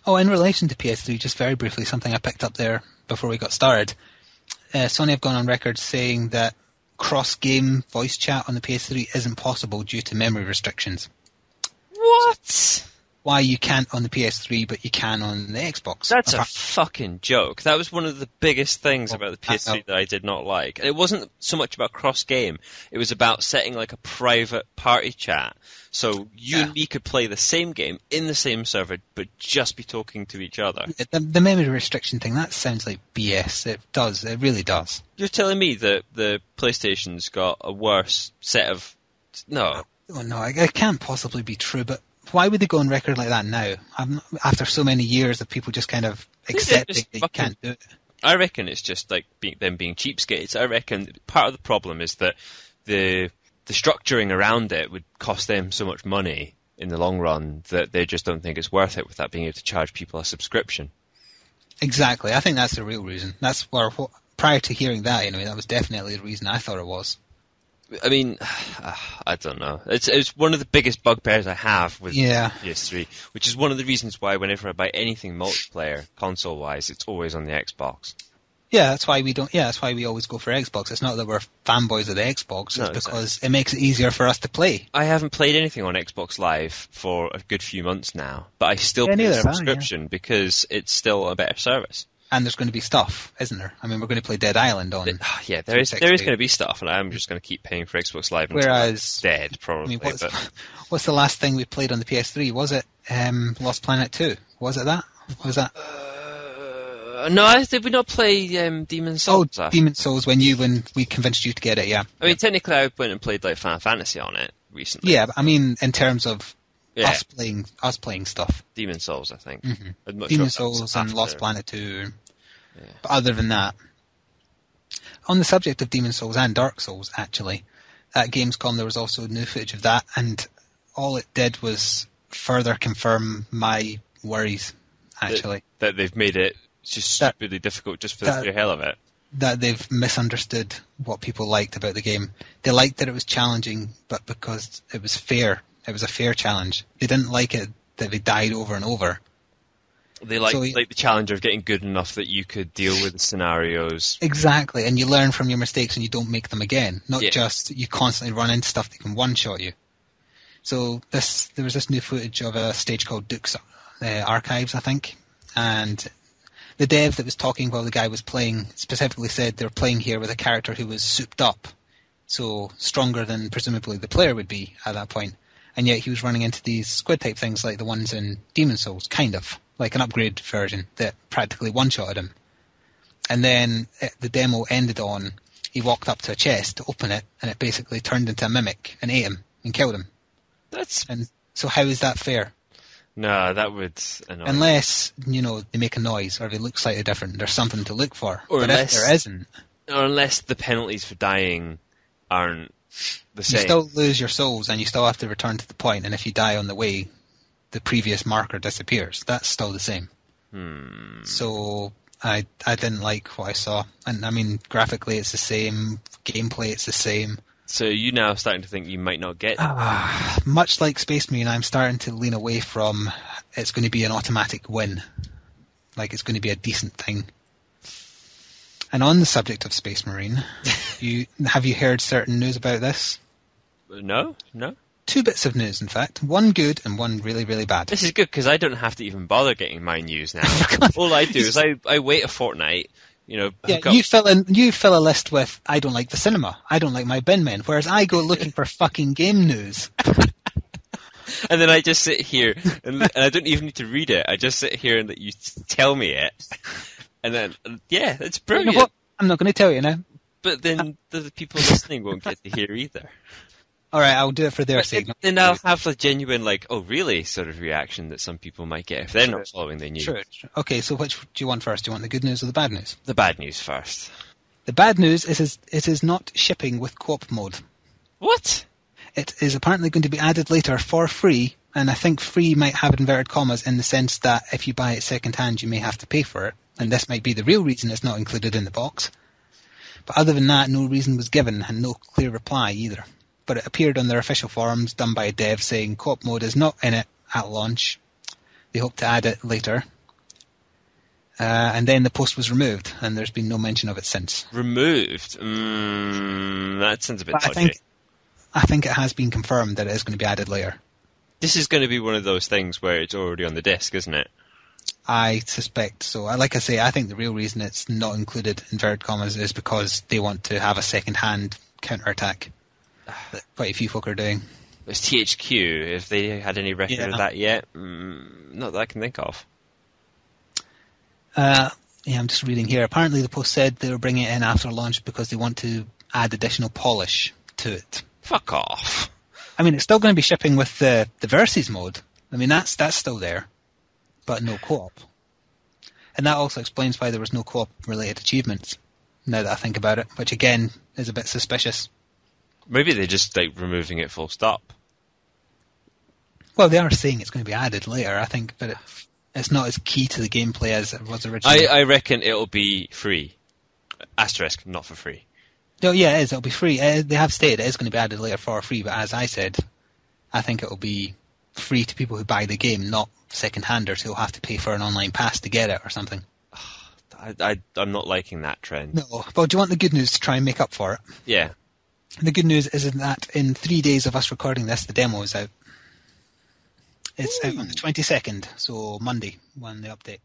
Oh, in relation to PS3, just very briefly, something I picked up there before we got started. Sony have gone on record saying that cross-game voice chat on the PS3 isn't possible due to memory restrictions. What? Why you can't on the PS3, but you can on the Xbox. That's a fucking joke. That was one of the biggest things about the PS3 that I did not like. And it wasn't so much about cross-game. It was about setting like a private party chat. So you and me could play the same game in the same server, but just be talking to each other. The memory restriction thing, that sounds like BS. It does. It really does. You're telling me that the PlayStation's got a worse set of... No. Oh, no, it can't possibly be true, but why would they go on record like that now? After so many years of people just kind of accepting that you can't do it. I reckon it's just like them being cheapskates. I reckon part of the problem is that the structuring around it would cost them so much money in the long run that they just don't think it's worth it without being able to charge people a subscription. Exactly. I think that's the real reason. That's where, prior to hearing that, anyway, that was definitely the reason I thought it was. I mean, I don't know. It's one of the biggest bugbears I have with PS3, which is one of the reasons why whenever I buy anything multiplayer, console-wise, it's always on the Xbox. Yeah, that's why we don't. Yeah, that's why we always go for Xbox. It's not that we're fanboys of the Xbox. It's because it makes it easier for us to play. I haven't played anything on Xbox Live for a good few months now, but I still pay the subscription because it's still a better service. And there's going to be stuff, isn't there? I mean, we're going to play Dead Island on. Yeah, there is going to be stuff, and I'm just going to keep paying for Xbox Live until it's dead, probably. I mean, what's the last thing we played on the PS3? Was it Lost Planet 2? Was it that? Was that? No, did we not play Demon's Souls? Oh, Demon's Souls when we convinced you to get it, yeah. I mean, technically I went and played like Final Fantasy on it recently. Yeah, but I mean, in terms of us playing stuff. Demon's Souls, I think. Mm-hmm. Demon's Souls and Lost Planet 2. Yeah. But other than that, on the subject of Demon's Souls and Dark Souls, actually, at Gamescom there was also new footage of that, and all it did was further confirm my worries, actually. That they've made it just stupidly difficult just for the sheer hell of it. That they've misunderstood what people liked about the game. They liked that it was challenging, but because it was fair. It was a fair challenge. They didn't like it that they died over and over. They like the challenge of getting good enough that you could deal with the scenarios. Exactly, and you learn from your mistakes and you don't make them again. Not just you constantly run into stuff that can one-shot you. So there was this new footage of a stage called Duke's Archives, I think, and the dev that was talking while the guy was playing specifically said they were playing here with a character who was souped up, so stronger than presumably the player would be at that point. And yet he was running into these squid-type things like the ones in Demon's Souls, kind of, like an upgrade version that practically one-shotted him. And then the demo ended on, he walked up to a chest to open it, and it basically turned into a mimic and ate him and killed him. And so how is that fair? No, that would annoy me. Unless, they make a noise or they look slightly different, there's something to look for. But if there isn't... Or unless the penalties for dying aren't the same. You still lose your souls and you still have to return to the point, and if you die on the way, the previous marker disappears. That's still the same. So I didn't like what I saw. And I mean, graphically it's the same, gameplay it's the same. So you now starting to think you might not get much like Space Marine, I'm starting to lean away from it's going to be an automatic win. Like it's going to be a decent thing. And on the subject of Space Marine, have you heard certain news about this? No. 2 bits of news, in fact. One good and one really, really bad. This is good because I don't have to even bother getting my news now. All I do is I wait a fortnight. You fill a list with I don't like the cinema, I don't like my bin men, whereas I go looking for fucking game news. And then I just sit here and I don't even need to read it. I just sit here and let you tell me it. And then it's brilliant. You know what? I'm not going to tell you now. But then the people listening won't get to hear either. All right, I'll do it for their sake. Then I'll have a genuine, oh, really, sort of reaction that some people might get if they're not following the news. True. Okay, so which do you want first? Do you want the good news or the bad news? The bad news first. The bad news is it is not shipping with co-op mode. What? It is apparently going to be added later for free, and I think free might have inverted commas in the sense that if you buy it second-hand, you may have to pay for it, and this might be the real reason it's not included in the box. But other than that, no reason was given, and no clear reply either. But it appeared on their official forums done by a dev saying co-op mode is not in it at launch. They hope to add it later. And then the post was removed, and there's been no mention of it since. Removed? That sounds a bit dodgy. I think it has been confirmed that it is going to be added later. This is going to be one of those things where it's already on the disc, isn't it? I suspect so. Like I say, I think the real reason it's not included in inverted commas is because they want to have a second-hand counterattack that quite a few folk are doing. It's THQ. If they had any record of that yet, not that I can think of. I'm just reading here. Apparently the post said they were bringing it in after launch because they want to add additional polish to it. Fuck off. I mean, it's still going to be shipping with the Versus mode. I mean, that's still there, but no co-op. And that also explains why there was no co-op related achievements, now that I think about it, which again is a bit suspicious. Maybe they're just removing it full stop. Well, they are saying it's going to be added later, I think, but it's not as key to the gameplay as it was originally. I reckon it'll be free. Asterisk, not for free. Oh, yeah, it is. It'll be free. They have stated it is going to be added later for free, but as I said, I think it'll be free to people who buy the game, not second-handers who'll have to pay for an online pass to get it or something. I'm not liking that trend. No. Well, do you want the good news to try and make up for it? Yeah. The good news is that in 3 days of us recording this, the demo is out. It's out on the 22nd, so Monday, when they update.